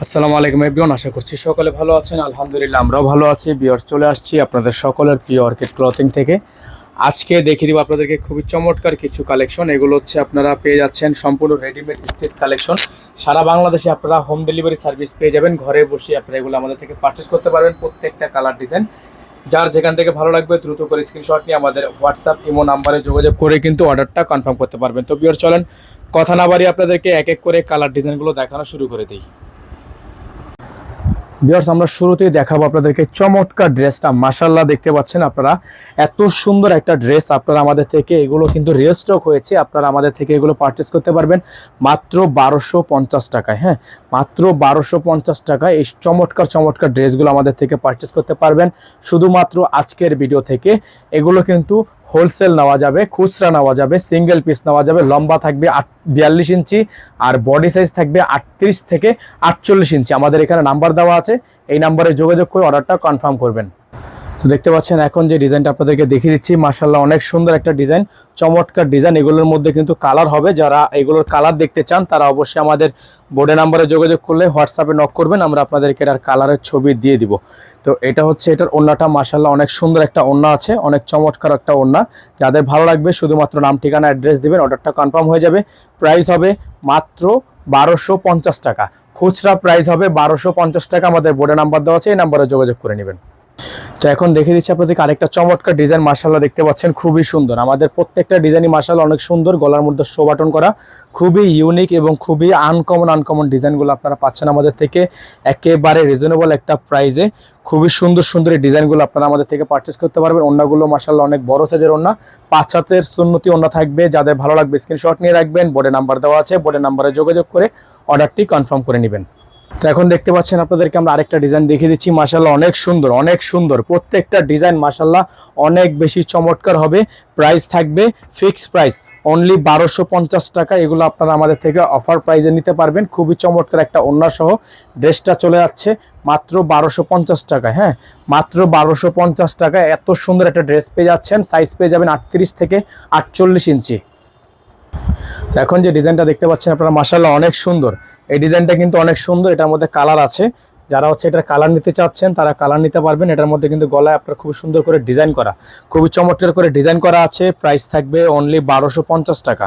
আসসালামু আলাইকুম এভরিওয়ান, আশা করছি সকলে ভালো আছেন। আলহামদুলিল্লাহ আমরাও ভালো আছি। ভিউয়ার্স, চলে আসছি আপনাদের সকলের প্রিয় অর্কিড ক্লথিং থেকে। আজকে দেখিয়ে দিব আপনাদেরকে খুবই চমৎকার কিছু কালেকশন। এগুলো হচ্ছে আপনারা পেয়ে যাচ্ছেন সম্পূর্ণ রেডিমেড স্টিচ কালেকশন। সারা বাংলাদেশে আপনারা হোম ডেলিভারি সার্ভিস পেয়ে যাবেন। ঘরে বসে আপনারা এগুলো আমাদের থেকে পারচেস করতে পারবেন। প্রত্যেকটা কালার ডিজাইন যার যেখান থেকে ভালো লাগবে দ্রুত করে স্ক্রিনশট নিয়ে আমাদের হোয়াটসঅ্যাপ ইমো নাম্বারে যোগাযোগ করে কিন্তু অর্ডারটা কনফার্ম করতে পারবেন। তো ভিউয়ার্স, চলেন কথা না বাড়িয়ে আপনাদেরকে এক এক করে কালার ডিজাইনগুলো দেখানো শুরু করে দিই। ভিউয়ার্স, আমরা শুরুতেই দেখাবো আপনাদেরকে চমৎকার ড্রেসটা। মাশাআল্লাহ, দেখতে পাচ্ছেন আপনারা এত সুন্দর একটা ড্রেস আপনারা আমাদের থেকে, এগুলো কিন্তু রিস্টক হয়েছে। আপনারা আমাদের থেকে এগুলো পারচেস করতে পারবেন মাত্র 1250 টাকায়। হ্যাঁ, মাত্র 1250 টাকায় এই চমৎকার চমৎকার ড্রেসগুলো আমাদের থেকে পারচেস করতে পারবেন শুধুমাত্র আজকের ভিডিও থেকে। এগুলো কিন্তু হোলসেল নেওয়া যাবে, খুচরা নেওয়া যাবে, সিঙ্গেল পিস নেওয়া যাবে। লম্বা থাকবে 42 ইঞ্চি আর বডি সাইজ থাকবে 38 থেকে 48 ইঞ্চি। আমাদের এখানে নাম্বার দেওয়া আছে, এই নাম্বারে যোগাযোগ করে অর্ডারটা কনফার্ম করবেন। তো দেখতে পাচ্ছেন এখন যে ডিজাইনটা আপনাদেরকে দেখিয়ে দিচ্ছি, মাশাআল্লাহ অনেক সুন্দর একটা ডিজাইন, চমৎকার ডিজাইন। এগুলোর মধ্যে কিন্তু কালার হবে, যারা এগুলোর কালার দেখতে চান তারা অবশ্যই আমাদের বোর্ডে নাম্বারে যোগাযোগ করলে হোয়াটসঅ্যাপে নক করবেন, আমরা আপনাদেরকে এটার কালারের ছবি দিয়ে দিব। তো এটা হচ্ছে এটার ওড়নাটা, মাশাআল্লাহ অনেক সুন্দর একটা ওড়না আছে, অনেক চমৎকার একটা ওড়না। যাদের ভালো লাগবে শুধুমাত্র নাম ঠিকানা অ্যাড্রেস দিবেন, অর্ডারটা কনফার্ম হয়ে যাবে। প্রাইস হবে মাত্র 1250 টাকা, খুচরা প্রাইস হবে 1250 টাকা। আমাদের বোর্ডে নাম্বার দেওয়া আছে, এই নাম্বারে যোগাযোগ করে নেবেন। তো এখন দেখে দিচ্ছি আপনাদেরকে আরেকটা চমৎকার ডিজাইন। মাশাআল্লাহ দেখতে পাচ্ছেন খুবই সুন্দর, আমাদের প্রত্যেকটা ডিজাইনই মাশাআল্লাহ অনেক সুন্দর। গলার মধ্যে শো বাটন করা, খুবই ইউনিক এবং খুবই আনকমন ডিজাইনগুলো আপনারা পাচ্ছেন আমাদের থেকে একেবারে রিজনেবল একটা প্রাইসে। খুবই সুন্দর সুন্দর এই ডিজাইনগুলো আপনারা আমাদের থেকে পারচেস করতে পারবেন। ওড়নাগুলো মাশাআল্লাহ অনেক বড় সাইজের ওড়না, 5 হাতের সুন্নতি ওড়না থাকবে। যাদের ভালো লাগবে স্ক্রিনশট নিয়ে রাখবেন, বোর্ডে নাম্বার দেওয়া আছে, বোর্ডে নাম্বারে যোগাযোগ করে অর্ডারটি কনফার্ম করে নেবেন। তো এখন দেখতে পাচ্ছেন আপনাদেরকে আমরা আরেকটা ডিজাইন দেখিয়ে দিচ্ছি। মাশাআল্লাহ অনেক সুন্দর, অনেক সুন্দর প্রত্যেকটা ডিজাইন, মাশাআল্লাহ অনেক বেশি চমৎকার হবে। প্রাইস থাকবে ফিক্সড প্রাইস অনলি 1250 টাকা। এগুলো আপনারা আমাদের থেকে অফার প্রাইসে নিতে পারবেন। খুবই চমৎকার একটা ওড়না সহ ড্রেসটা চলে যাচ্ছে মাত্র 1250 টাকায়। হ্যাঁ, মাত্র 1250 টাকায় এত সুন্দর একটা ড্রেস পেয়ে যাচ্ছেন। সাইজ পেয়ে যাবেন 38 থেকে 48 ইঞ্চি। এখন যে ডিজাইনটা দেখতে পাচ্ছেন আপনারা, মাশাআল্লাহ অনেক সুন্দর। এই ডিজাইনটা কিন্তু অনেক সুন্দর, এটার মধ্যে কালার আছে। যারা হচ্ছে এটার কালার নিতে চাচ্ছেন তারা কালার নিতে পারবেন। এটার মধ্যে কিন্তু গলায় আপনার খুব সুন্দর করে ডিজাইন করা, খুবই চমৎকার করে ডিজাইন করা আছে। প্রাইস থাকবে অনলি 1250 টাকা।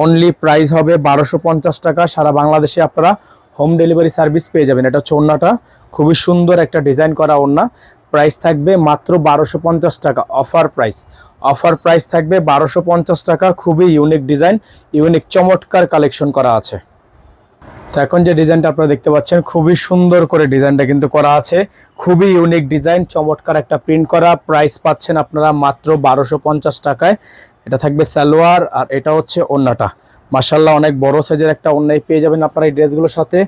অনলি প্রাইস হবে 1250 টাকা। সারা বাংলাদেশে আপনারা হোম ডেলিভারি সার্ভিস পেয়ে যাবেন। এটা হচ্ছে ওড়নাটা, খুবই সুন্দর একটা ডিজাইন করা ওড়না। প্রাইস থাকবে মাত্র 1250 টাকা, অফার প্রাইস। অফার প্রাইস থাকবে 1250 টাকা। খুবই ইউনিক ডিজাইন, ইউনিক চমৎকার কালেকশন করা আছে। তো এখন যে ডিজাইনটা আপনারা দেখতে পাচ্ছেন, খুবই সুন্দর করে ডিজাইনটা কিন্তু করা আছে, খুবই ইউনিক ডিজাইন, চমৎকার একটা প্রিন্ট করা। প্রাইস পাচ্ছেন আপনারা মাত্র 1250 টাকায়। এটা থাকবে সালোয়ার আর এটা হচ্ছে ওড়নাটা। মাশাআল্লাহ অনেক বড় সাইজের একটা ওড়নাই পেয়ে যাবেন আপনারা এই ড্রেসগুলোর সাথে।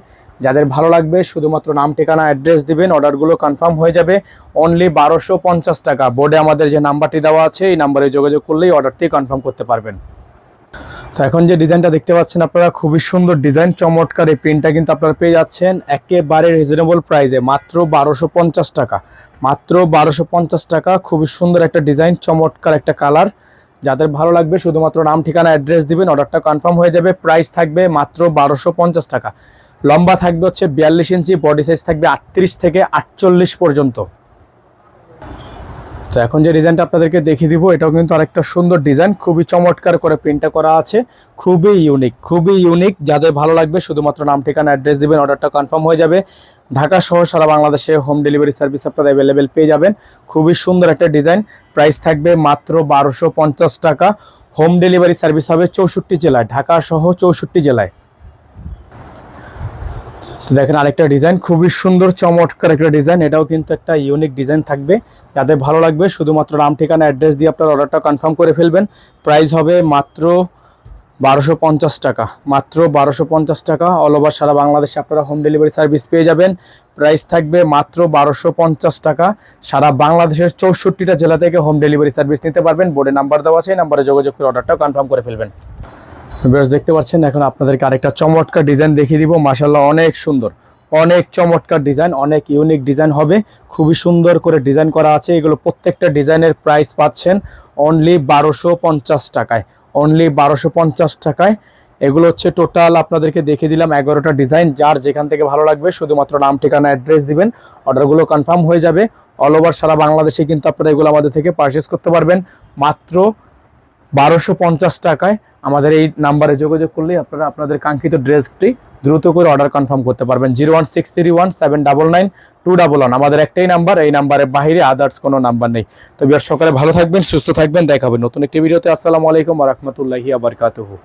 যাদের ভালো লাগবে শুধুমাত্র নাম ঠিকানা অ্যাড্রেস দিবেন, অর্ডারগুলো কনফার্ম হয়ে যাবে। অনলি 1250 টাকা। বোর্ডে আমাদের যে নাম্বারটি দেওয়া আছে এই নাম্বারে যোগাযোগ করলেই অর্ডারটি কনফার্ম করতে পারবেন। তো এখন যে ডিজাইনটা দেখতে পাচ্ছেন আপনারা, খুবই সুন্দর ডিজাইন, চমৎকার এই প্রিন্টটা কিন্তু আপনারা পেয়ে যাচ্ছেন একেবারে রিজনেবল প্রাইসে মাত্র 1250 টাকা। মাত্র 1250 টাকা। খুবই সুন্দর একটা ডিজাইন, চমৎকার একটা কালার। যাদের ভালো লাগবে শুধুমাত্র নাম ঠিকানা অ্যাড্রেস দিবেন, অর্ডারটা কনফার্ম হয়ে যাবে। প্রাইস থাকবে মাত্র 1250 টাকা। লম্বা থাকবে হচ্ছে 42 ইঞ্চি, বডি সাইজ থাকবে 38 থেকে 48 পর্যন্ত। তো এখন যে ডিজাইনটা আপনাদেরকে দেখিয়ে দিব, এটাও কিন্তু আরেকটা সুন্দর ডিজাইন, খুবই চমৎকার করে প্রিন্টটা করা আছে, খুবই ইউনিক, খুবই ইউনিক। যাদের ভালো লাগবে শুধুমাত্র নাম ঠিকানা অ্যাড্রেস দিবেন, অর্ডারটা কনফার্ম হয়ে যাবে। ঢাকা সহ সারা বাংলাদেশে হোম ডেলিভারি সার্ভিস আপনারা অ্যাভেলেবেল পেয়ে যাবেন। খুবই সুন্দর একটা ডিজাইন। প্রাইস থাকবে মাত্র 1250 টাকা। হোম ডেলিভারি সার্ভিস হবে 64 জেলায়, ঢাকা সহ 64 জেলায়। দেখেন আরেকটা ডিজাইন, খুবই সুন্দর চমৎকার একটা ডিজাইন। এটাও কিন্তু একটা ইউনিক ডিজাইন থাকবে। যাদের ভালো লাগবে শুধুমাত্র নাম ঠিকানা অ্যাড্রেস দিয়ে আপনার অর্ডারটা কনফার্ম করে ফেলবেন। প্রাইস হবে মাত্র 1250 টাকা। মাত্র 1250 টাকা। অল ওভার সারা বাংলাদেশে আপনারা হোম ডেলিভারি সার্ভিস পেয়ে যাবেন। প্রাইস থাকবে মাত্র 1250 টাকা। সারা বাংলাদেশের 64টা জেলা থেকে হোম ডেলিভারি সার্ভিস নিতে পারবেন। বোর্ডে নাম্বার দেওয়া আছে, এই নাম্বারে যোগাযোগ করে অর্ডারটা কনফার্ম করে ফেলবেন। বেশ, দেখতে পাচ্ছেন এখন আপনাদেরকে আরেকটা চমৎকার ডিজাইন দেখিয়ে দিব। মাশাআল্লাহ অনেক সুন্দর, অনেক চমৎকার ডিজাইন, অনেক ইউনিক ডিজাইন হবে। খুবই সুন্দর করে ডিজাইন করা আছে। এগুলো প্রত্যেকটা ডিজাইনের প্রাইস পাচ্ছেন অনলি 1250 টাকায়। অনলি 1250 টাকায় এগুলো হচ্ছে টোটাল আপনাদেরকে দেখিয়ে দিলাম 11টা ডিজাইন। যার যেখান থেকে ভালো লাগবে শুধুমাত্র নাম, ঠিকানা, অ্যাড্রেস দিবেন, অর্ডারগুলো কনফার্ম হয়ে যাবে। অল ওভার সারা বাংলাদেশে কিন্তু আপনারা এগুলো আমাদের থেকে পারচেস করতে পারবেন মাত্র 1250 টাকায়। আমাদের এই নাম্বারে যোগাযোগ করলেই আপনারা আপনাদের কাঙ্ক্ষিত ড্রেসটি দ্রুত করে অর্ডার কনফার্ম করতে পারবেন। 016317911 আমাদের একটাই নাম্বার, এই নাম্বারের বাইরে আদার্স কোনো নাম্বার নেই। তো বিয়ার সকালে ভালো থাকবেন, সুস্থ থাকবেন, দেখা হবে নতুন একটি ভিডিওতে। আসসালামু আলাইকুম ওয়া রাহমাতুল্লাহি ওয়া বারাকাতুহু।